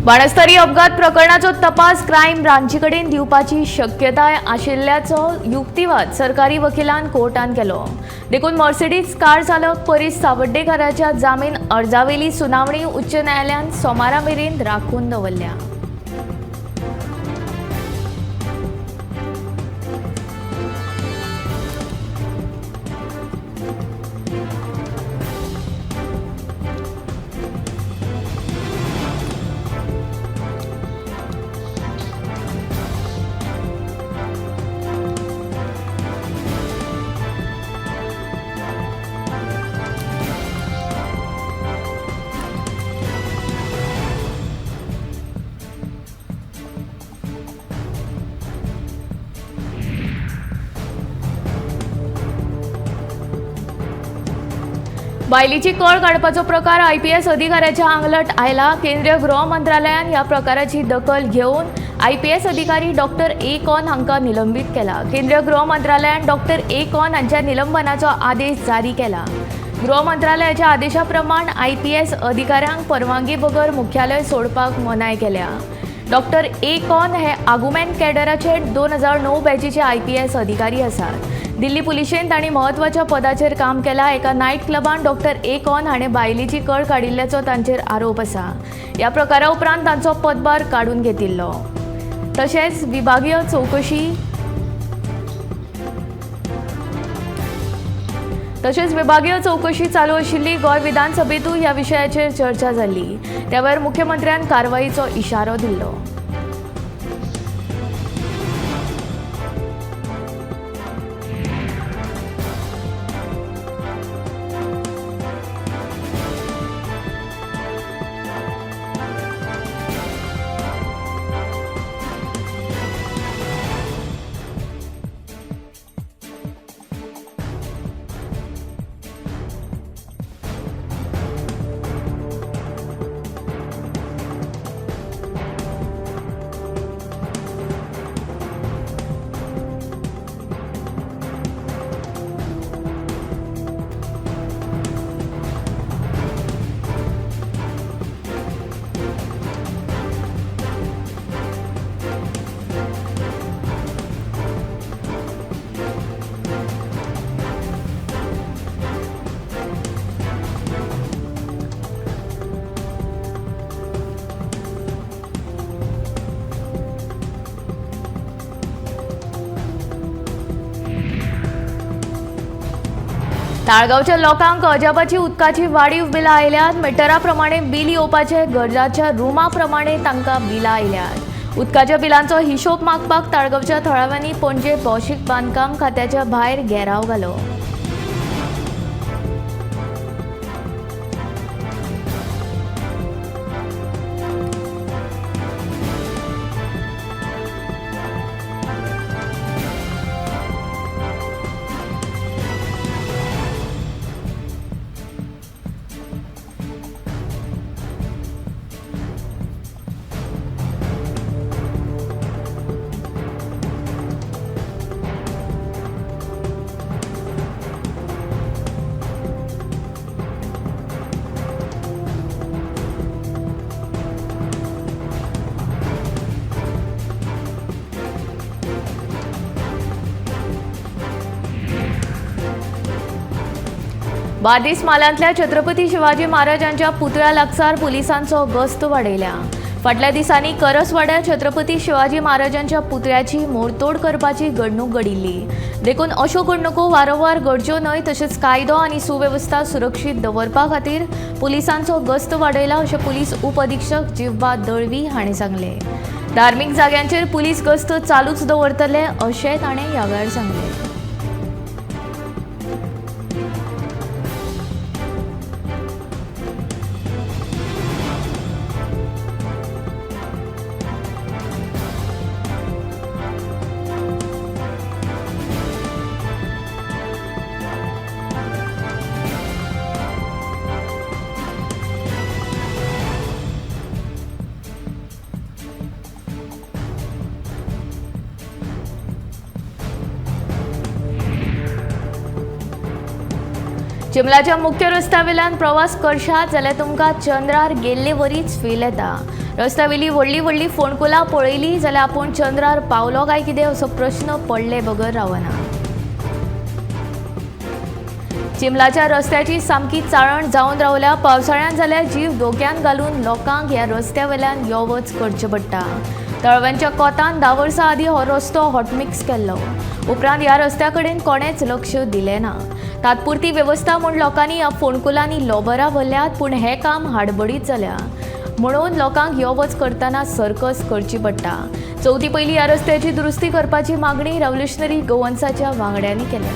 बाणस्तरी अपघात प्रकरणाचो तपास क्रायम ब्रांचीकडेन दिवपाची शक्यताय आशिल्ल्याचो युक्तिवाद सरकारी वकिलान कोर्टान केलो. देखून मर्सिडीज कार चालक परीस सावड्डेकराच्या जामीन अर्जावेली सुनावणी उच्च न्यायालयान सोमारा मेरेन राखून दवरल्या. बायलीची कळ काडपाचो प्रकार IPS अधिकाऱ्याच्या आंगलट आयला. केंद्रीय गृह मंत्रालयान ह्या प्रकाराची दखल घेऊन IPS अधिकारी डॉक्टर A. कौन हांका निलंबित केला. केंद्रीय गृह मंत्रालयान डॉक्टर A. कौन हांच्या निलंबनाचो आदेश जारी केला. गृह मंत्रालयाच्या आदेशाप्रमाण IPS अधिकाऱ्यांक परवानगी बगर मुख्यालय सोडपाक मनाय केल्या. Doctor A. कौन हे आगुमेंट कॅडराचे 2009 बॅचीचे IPS अधिकारी आसात. दिल्ली पुलिशेन तांणी महत्वाच्या पदाचेर काम केला. एका नायट क्लबान डॉक्टर A. कौन हाणें बायलीची कळ काडिल्ल्याचो तांचेर आरोप आसा. ह्या प्रकारा उपरांत तांचो पदभार काडून घेतिल्लो. तशेंच विभागीय चौकशी चालू आशिल्ली. गोंय विधानसभेतूय ह्या विशयाचेर चर्चा जाल्ली. त्या वेळार मुख्यमंत्र्यान कारवायेचो इशारो दिल्लो. ताळगावच्या लोकांक अजापाची उदकाची वाडीव बिलां आयल्यात. मिटरा प्रमाणे बील येवपाचे गरजाच्या रुमा प्रमाणे तांकां बिलां आयल्यात. उदकाच्या बिलांचो हिशोब मागपाक ताळगावच्या थळाव्यांनी पणजे भौशीक बांदकाम खात्याच्या भायर घेराव घालो. बार्देस मालांतल्या छत्रपती शिवाजी महाराजांच्या पुतळ्या लागसार पुलिसांचो गस्त वाडयल्या. फाटल्या दिसांनी करसवाड्यार छत्रपती शिवाजी महाराजांच्या पुतळ्याची मोडतोड करपाची घडणूक घडिल्ली. देखून अश्यो घडणुको वारंवार घडच्यो न्हय तशेंच कायदो आनी सुवेवस्था सुरक्षीत दवरपा खातीर पुलिसांचो गस्त वाडयला अशें पुलीस उपअधीक्षक जिव्बा दळवी हाणें सांगले. धार्मीक जाग्यांचेर पुलीस गस्त चालूच दवरतले अशेंय ताणें ह्या वेळार सांगलें. चिंबलाच्या मुख्य रस्त्यावेल्यान प्रवास करशात जाल्यार तुमकां चंद्रार गेल्ले वरीच फील येता. रस्त्यावेली व्हडली व्हडली फोंडकुलां पळयली जाल्यार आपूण चंद्रार पावलो काय कितें असो प्रश्न पडले बगर रावना. चिंबलाच्या रस्त्याची सामकी चाळण जावन रावल्या. पावसाळ्यात जाल्यार जीव धोक्यात घालून लोकांक ह्या रस्त्यावेल्यान यो वच करचें पडटा. तळव्यांच्या कोतान 10 वर्सां आदीं हो रस्तो हॉटमिक्स केल्लो. उपरांत ह्या रस्त्या कडेन कोणेच लक्ष दिलें ना. तात्पुरती वेवस्था म्हूण लोकांनी ह्या फोंडकुलांनी लोबरां भरल्यात, पूण हें काम हाडबडीत जाल्या. म्हणून लोकांक यो वच करतना सर्कस करची पडटा. चवथी पयली ह्या रस्त्याची दुरुस्ती करपाची मागणी रेव्होल्युशनरी गोवन्साच्या वांगड्यांनी केल्या.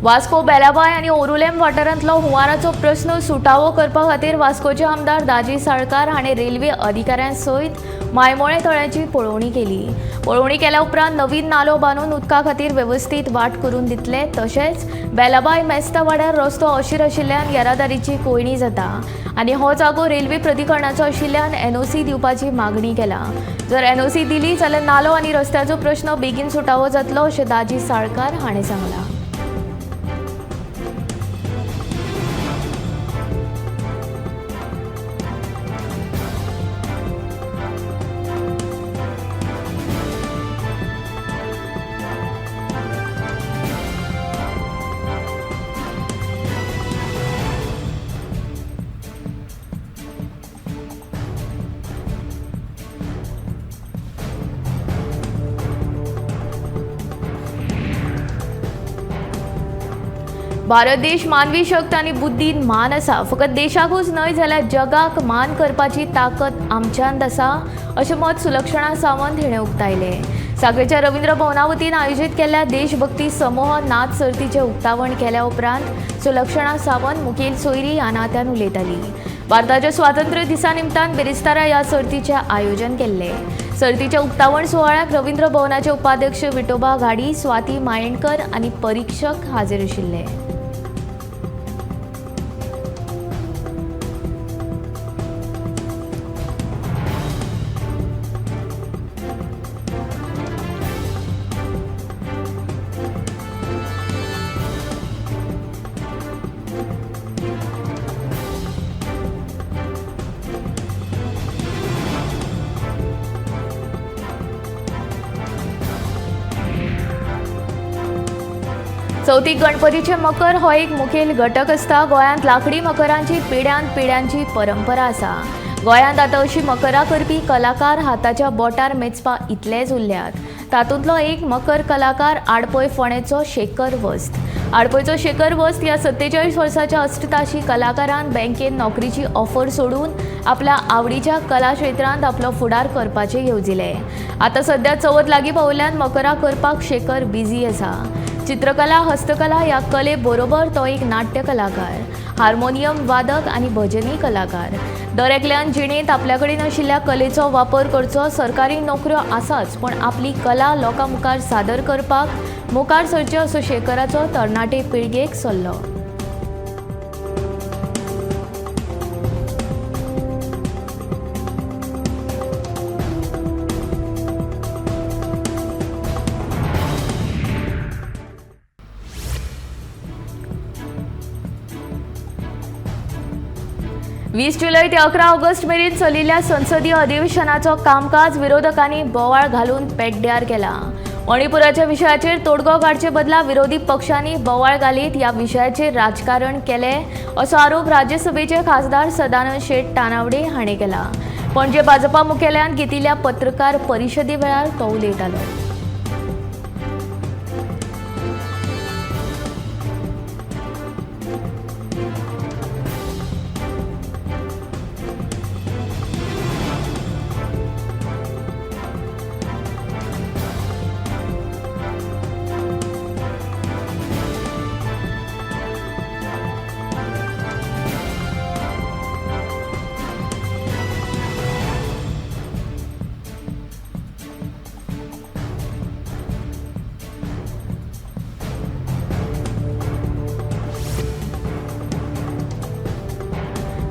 वास्को बेलाबाय आनी ओरुलेम वाठारांतलो हुंवाराचो प्रस्न सुटावो करपा खातीर वास्कोचे आमदार दाजी साळकार हाणें रेल्वे अधिकाऱ्यां सयत मायमोळे तळ्याची पळोवणी केली. पळोवणी केल्या उपरांत नवीन नालो बांदून उदका खातीर वेवस्थीत वाट करून दितले. तशेंच बेलाबाय मेस्ता वाड्यार रस्तो अशीर आशिल्ल्यान येरादारीची कोयणी जाता आनी हो जागो रेल्वे प्राधिकरणाचो आशिल्ल्यान NOC दिवपाची मागणी केला. जर NOC दिली जाल्यार नालो आनी रस्त्याचो प्रस्न बेगीन सुटावो जातलो अशें दाजी साळकार हाणें सांगलां. भारत देश मानवी शक्त आनी बुद्धीन मान आसा. फकत देशाकूच न्हय जाल्यार जगाक मान करपाची ताकद आमच्यांत आसा अशें मत सुलक्षणा सावंत हिणें उक्तायलें. सांखळेच्या रवींद्र भवना वतीन आयोजीत केल्ल्या देशभक्ती समूह नाच सर्तीचें उक्तावण केल्या उपरांत सुलक्षणा सावंत मुखेल सोयरी ह्या नात्यान उलयताली. भारताच्या स्वातंत्र्य दिसा निमतान बेरिस्तारा ह्या सर्तीचें आयोजन केल्लें. सर्तीच्या उक्तावण सुवाळ्याक रवींद्र भवनाचे उपाध्यक्ष विठोबा घाडी, स्वाती मायेणकर आनी परीक्षक हाजीर आशिल्ले. चवथीक गणपतीचे मकर हो एक मुखेल घटक आसता. गोंयांत लाकडी मकरांची पिढ्यान पिढ्यांची परंपरा आसा. गोंयांत आतां अशी मकरां करपी कलाकार हाताच्या बोटार मेजपा इतलेच उरल्यात. तातूंतलो एक मकर कलाकार आडपय फोंडेचो शेखर वस्त. आडपयचो शेखर वस्त ह्या 47 वर्साच्या अष्टताशी कलाकारान बँकेन नोकरीची ऑफर सोडून आपल्या आवडीच्या कला क्षेत्रांत आपलो फुडार करपाचें येवजिलें. आतां सध्या चवथ लागीं पावल्ल्यान मकरां करपाक शेखर बिझी आसा. चित्रकला, हस्तकला ह्या कले बरोबर तो एक नाट्य कलाकार, हार्मोनियम वादक आनी भजनी कलाकार. दर एकल्यान जिणेंत आपल्या कडेन आशिल्ल्या कलेचो वापर करचो. सरकारी नोकऱ्यो आसाच, पण आपली कला लोकां मुखार सादर करपाक मुखार सरचें असो शेखराचो तरणाटे पिळगेक सल्लो. वीस जुलै ते 11 ऑगस्ट मेरेन चलिल्ल्या संसदीय अधिवेशनाचो कामकाज विरोधकांनी बोवाळ घालून पेड्ड्यार केला. मणिपुराच्या विशयाचेर तोडगो काडचे बदला विरोधी पक्षांनी बोवाळ घालीत ह्या विशयाचेर राजकारण केलें असो आरोप राज्यसभेचे खासदार सदानंद शेट तानावडे हाणें केला. पणजे भाजपा मुखेल्यान घेतिल्ल्या पत्रकार परिशदे वेळार तो उलयतालो.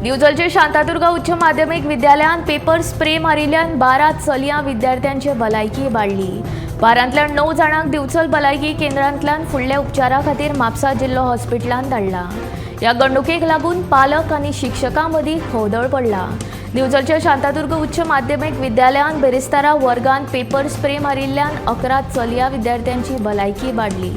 दिवचलचे शांतादुर्गा उच्च माध्यमिक विद्यालयात पेपर स्प्रे मारिल्ल्यान 12 चलयां विद्यार्थ्यांची भलायकी इबाडली. 12तल्या 9 जाणांक दिवचल भलायकी केंद्रांतल्यान फुडल्या उपचारा खातीर म्हापसा जिल्लो हॉस्पिटलांत धाडला. ह्या घडणुकेक लागून पालक आनी शिक्षकां मदीं खवदळ पडला. दिवचलच्या शांतादुर्गा उच्च माध्यमिक विद्यालयात बेरेस्तारा वर्गांत पेपर स्प्रे मारिल्ल्यान 11 चलयां विद्यार्थ्यांची भलायकी इबाडली.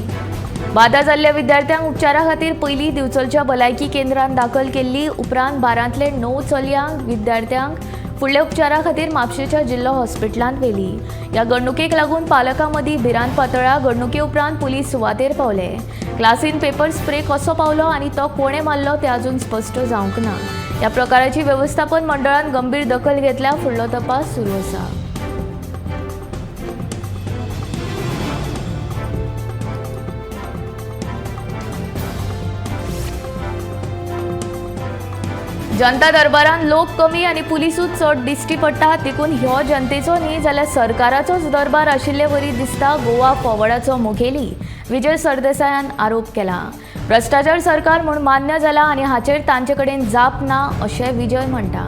बाधा जाल्ल्या विद्यार्थ्यांक उपचारा खातीर पयलीं दिवचलच्या भलायकी केंद्रांत दाखल केल्ली. उपरांत 12तले 9 चलयांक विद्यार्थ्यांक फुडल्या उपचारा खातीर म्हापशेच्या जिल्लो हॉस्पिटलांत व्हेली. ह्या घडणुकेक लागून पालकां मदीं भिरांत पातळ्ळा. घडणुके उपरांत पुलीस सुवातेर पावले. क्लासीन पेपर स्प्रे कसो पावलो आनी तो कोणे मारलो तें अजून स्पश्ट जावंक ना. ह्या प्रकाराची वेवस्थापन मंडळान गंभीर दखल घेतल्या. फुडलो तपास सुरू आसा. जनता दरबारान लोक कमी आनी पुलिसूच चड दिश्टी पडटा. देखून ह्यो जनतेचो न्ही जाल्यार सरकाराचोच दरबार आशिल्ले वरी दिसता. गोवा फॉवर्डाचो मुखेली विजय सरदेसायान आरोप केला. भ्रष्टाचार सरकार म्हूण मान्य जाला आनी हाचेर तांचे कडेन जाप ना अशें विजय म्हणटा.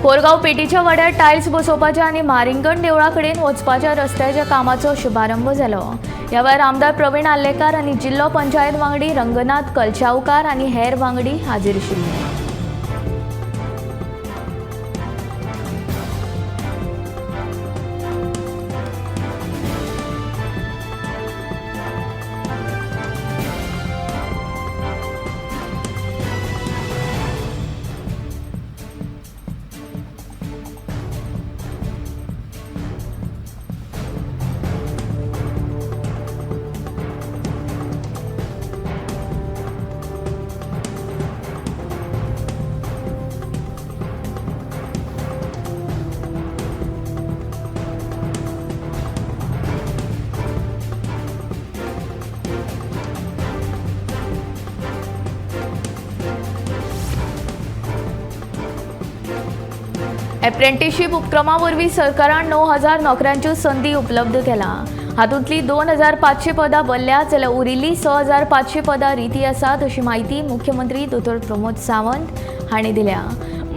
कोरगाव पेटीच्या वाड्यार टायल्स बसोवपाच्या आनी मारिंगण देवळा कडेन वचपाच्या रस्त्याच्या कामाचो शुभारंभ जालो. ह्या वेळार आमदार प्रवीण आल्लेकार आनी जिल्लो पंचायत वांगडी रंगनाथ कलचावकार आनी हेर वांगडी हाजीर आशिल्ले. एप्रेंटिसशीप उपक्रमा वरवीं सरकारान 9,000 नोकऱ्यांच्यो संदी उपलब्ध केला. हातूंतली 2,500 पदां भरल्यात जाल्यार उरिल्ली 6,500 पदां रिती आसात अशी माहिती मुख्यमंत्री दोतोर प्रमोद सावंत हांणी दिल्या.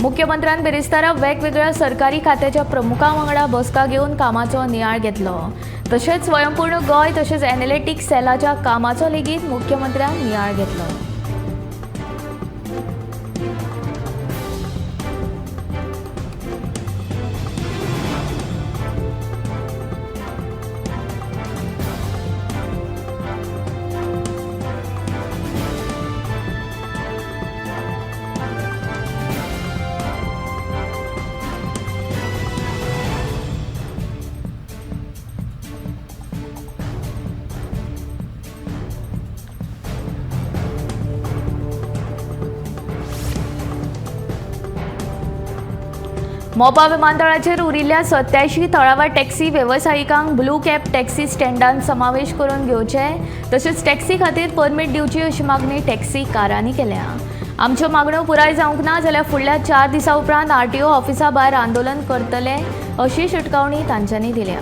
मुख्यमंत्र्यान बेरेस्तारा वेगवेगळ्या सरकारी खात्याच्या प्रमुखां वांगडा बसका घेवन कामाचो नियाळ घेतलो. तशेंच स्वयंपूर्ण गोंय तशेंच एनालिटिक्स सेलाच्या कामाचो लेगीत मुख्यमंत्र्यान नियाळ घेतलो. मोपा विमानतळाचेर उरिल्ल्या 87 थळाव्या टॅक्सी वेवसायिकांक ब्लू कॅप टॅक्सी स्टँडांत समावेश करून घेवचे तशेंच टॅक्सी खातीर परमीट दिवची अशी मागणी टॅक्सीकारांनी केल्या. आमच्यो मागण्यो पुराय जावंक ना जाल्यार फुडल्या 4 दिसां उपरांत आरटीओ ऑफिसा भायर आंदोलन करतले अशी शिटकावणी तांच्यांनी दिल्या.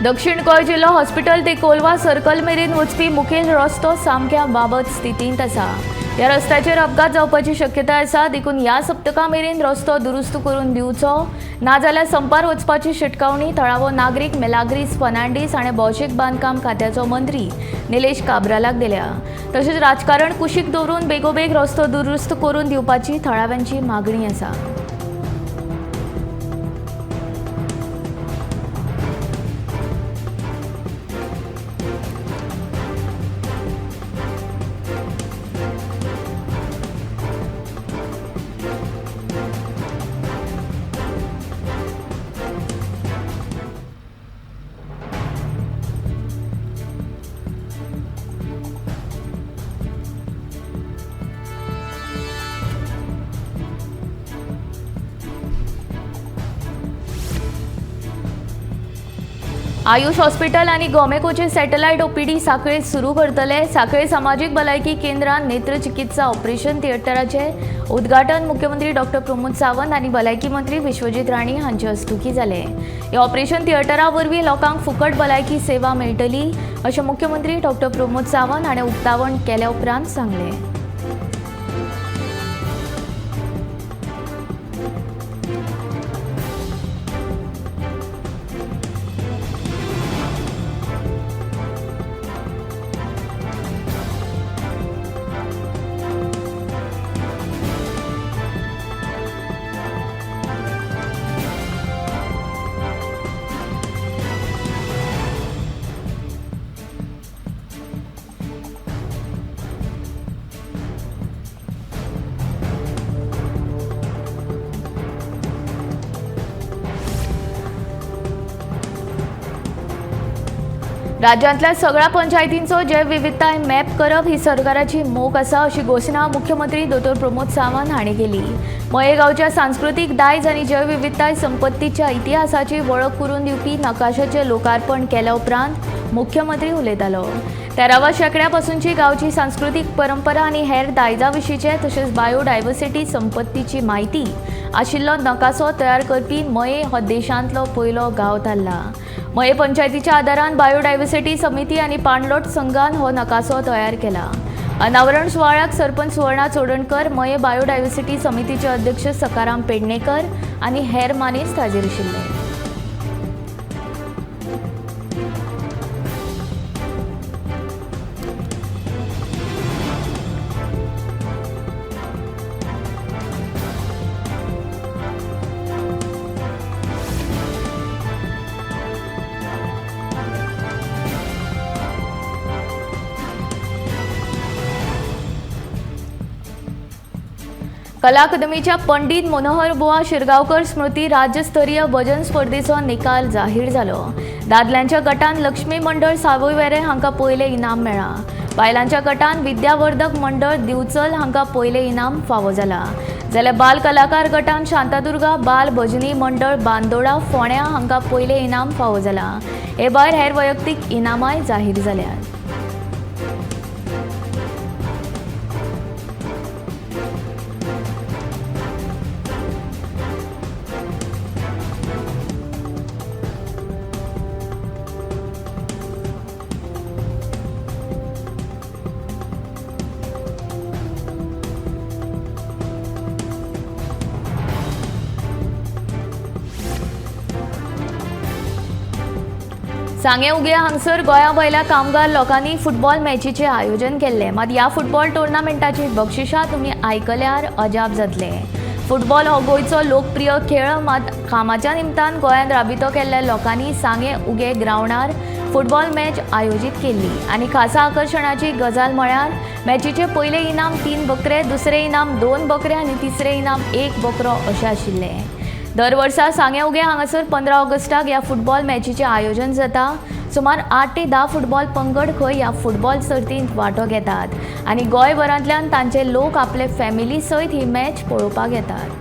दक्षिण गोंय जिल्लो हॉस्पिटल ते कोलवा सर्कल मेरेन वचपी मुखेल रस्तो सामक्या बाबत स्थितींत आसा। ह्या रस्त्याचेर अपघात जावपाची शक्यताय आसा, देखून ह्या सप्तका मेरेन रस्तो दुरुस्त करून दिवचो नाजाल्यार संपार वचपाची शिटकावणी थळावो नागरीक मेलाग्रीस फर्नांडीस हाणें भौशीक बांदकाम खात्याचो मंत्री निलेश काब्रालाक दिल्या। तशेंच राजकारण कुशीक दवरून बेगोबेग रस्तो दुरुस्त करून दिवपाची थळाव्यांची मागणी आसा। आयुष हॉस्पिटल आणि गोमेकोचे सॅटेलायट ओपीडी सांखळेत सुरू करतले। सांखळे सामाजिक भलायकी केंद्रात नेत्र चिकित्सा ऑपरेशन थिएटराचे उद्घाटन मुख्यमंत्री डॉ प्रमोद सावंत आणि भलायकी मंत्री विश्वजीत राणे हांचे हस्तुकी जाले। ह्या ऑपरेशन थिएटरा वरवीं लोकांक फुकट भलायकी सेवा मेळटली अशें मुख्यमंत्री डॉ प्रमोद सावंत हाणें उक्तावण केल्या उपरांत सांगलें। राज्यांतल्या सगळ्या पंचायतींचो जैव विविधताय मॅप करप ही सरकाराची मोख आसा अशी घोशणा मुख्यमंत्री डॉ प्रमोद सावंत हांणी केली। मये गांवच्या सांस्कृतीक दायज आनी जैव विविधताय संपत्तीच्या इतिहासाची वळख करून दिवपी नकाशाचें लोकार्पण केल्या उपरांत मुख्यमंत्री उलयतालो। 13व्या शेंकड्यापासूनची गांवची सांस्कृतीक परंपरा आनी हेर दायजा विशींचे तशेंच बायोडायवर्सिटी संपत्तीची म्हायती आशिल्लो नकासो तयार करपी मये हो देशांतलो पयलो गांव थारला। मये पंचायतीच्या आदारान बायोडायवर्सिटी समिती आनी पाणलोट संघान हो नकासो तयार केला। अनावरण सुवाळ्याक सरपंच सुवर्णा चोडणकर, मये बायोडायवर्सिटी समितीचे अध्यक्ष सकाराम पेडणेकर आनी हेर मानेस्त हाजीर आशिल्ले। कला अकादमीच्या पंडित मनोहर बुआ शिरगांवकर स्मृती राज्यस्तरीय भजन स्पर्धेचो निकाल जाहीर जालो। दादल्यांच्या गटान लक्ष्मी मंडळ सावयवेरें हांकां पयलें इनाम मेळ्ळां। बायलांच्या गटान विद्यावर्धक मंडळ दिवचल हांकां पयलें इनाम फावो जाला। जाल्यार बाल कलाकार गटान शांतादुर्गा बाल भजनी मंडळ बांदोडा फोंड्या हांकां पयलें इनाम फावो जाला। हे भायर हेर वैयक्तीक इनामाय जाहीर जाल्यात। सांगे उगे हांगसर गोंया वयल्या कामगार लोकांनी फुटबॉल मॅचीचे आयोजन केल्ले। मात ह्या फुटबॉल टुर्नामेंटाची बक्षिसां तुमी आयकल्यार अजाप जातले। फुटबॉल हो गोंयचो लोकप्रिय खेळ, मात कामाच्या निमतान गोंयांत राबितो केल्ल्या लोकांनी सांगे उगे ग्रावंडार फुटबॉल मॅच आयोजीत केल्ली आनी खासा आकर्शणाची गजाल म्हळ्यार मॅचीचे पयले इनाम 3 बकरे, दुसरे इनाम 2 बकरे आनी तिसरे इनाम 1 बकरो अशें आशिल्ले। दर वर्सा सांगे उगे हांगासर 15 ऑगस्टाक ह्या फुटबॉल मॅचीचें आयोजन जाता। सुमार 8 ते 10 फुटबॉल पंगड खंय ह्या फुटबॉल सर्तींत वांटो घेतात आनी गोंयभरांतल्यान तांचे लोक आपले फॅमिली सयत ही मॅच पळोवपाक येतात।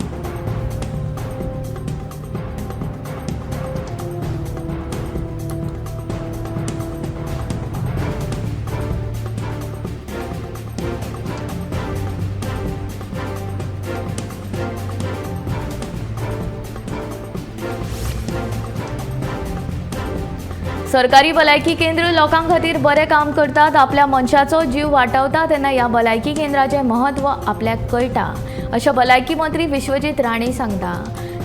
सरकारी भलायकी केंद्र लोकां खातीर बरें काम करतात, आपल्या मनशाचो जीव वाटावता तेन्ना ह्या भलायकी केंद्राचें महत्व आपल्याक कळटा, अशें भलायकी मंत्री विश्वजीत राणे सांगता।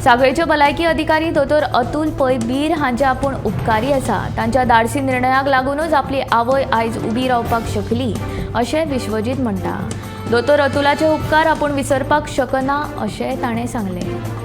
सांखळेचे भलायकी अधिकारी दोतोर अतुल पै बीर हांचे आपूण उपकारी आसा। तांच्या धाडसी निर्णयाक लागूनच आपली आवय आयज उबी रावपाक शकली, अशें विश्वजीत म्हणटा। दोतोर अतुलाचे उपकार आपूण विसरपाक शकना, अशें ताणें सांगलें।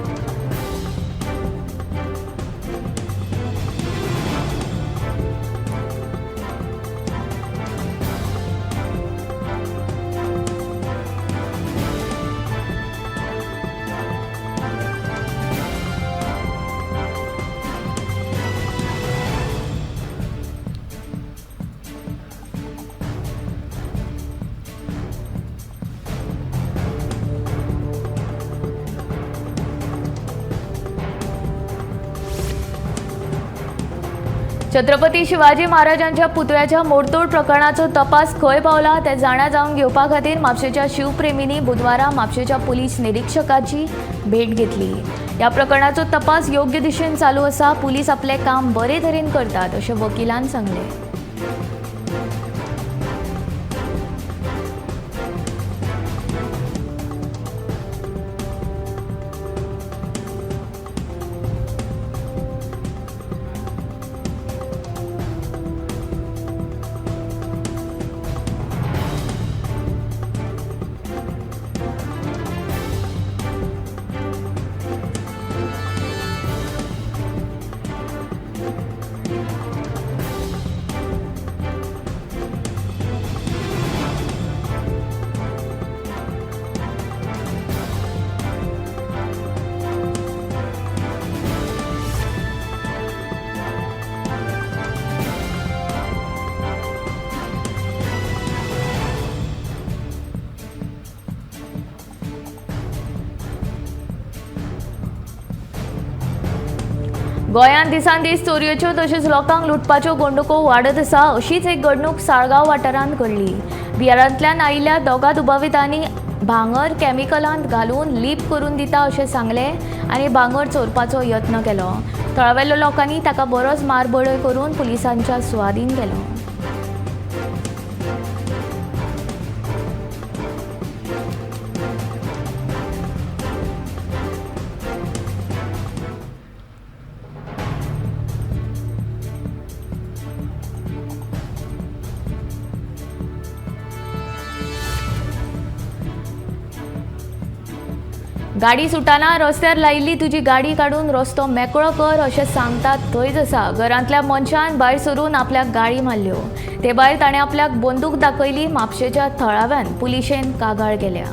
छत्रपती शिवाजी महाराजांच्या पुतळ्याच्या मोडतोड प्रकरणाचो तपास खंय पावला ते जाणा जावन घेवपा खातीर म्हापशेच्या शिवप्रेमींनी बुधवारा म्हापशेच्या पुलीस निरीक्षकाची भेट घेतली। ह्या प्रकरणाचो तपास योग्य दिशेन चालू आसा। पुलीस आपले काम बरे तरेन करतात, अशें वकिलान सांगलें। गोंयांत दिसान दीस चोरयेच्यो तशेंच लोकांक लुटपाच्यो घडणुको वाडत आसा। अशीच एक घडणूक साळगांव वाठारांत घडली। बिहारांतल्यान आयिल्ल्या दोगा दुबावितांनी भांगर कॅमिकलांत घालून लीप करून दिता अशें सांगलें आनी भांगर चोरपाचो यत्न केलो। थळावेल्या लोकांनी ताका बरोच मारबोळ करून पुलिसांच्या सुवादीन केलो। गाडी सुटाना रस्त्यार लायिल्ली तुजी गाडी काडून रस्तो मेकळो कर अशें सांगतात थंयच आसा। घरांतल्या मनशान भायर सरून आपल्याक गाळी मारल्यो। ते भायर ताणें आपल्याक बंदूक दाखयली। म्हापशेच्या थळाव्यान पुलिशेन कागाळ केल्या।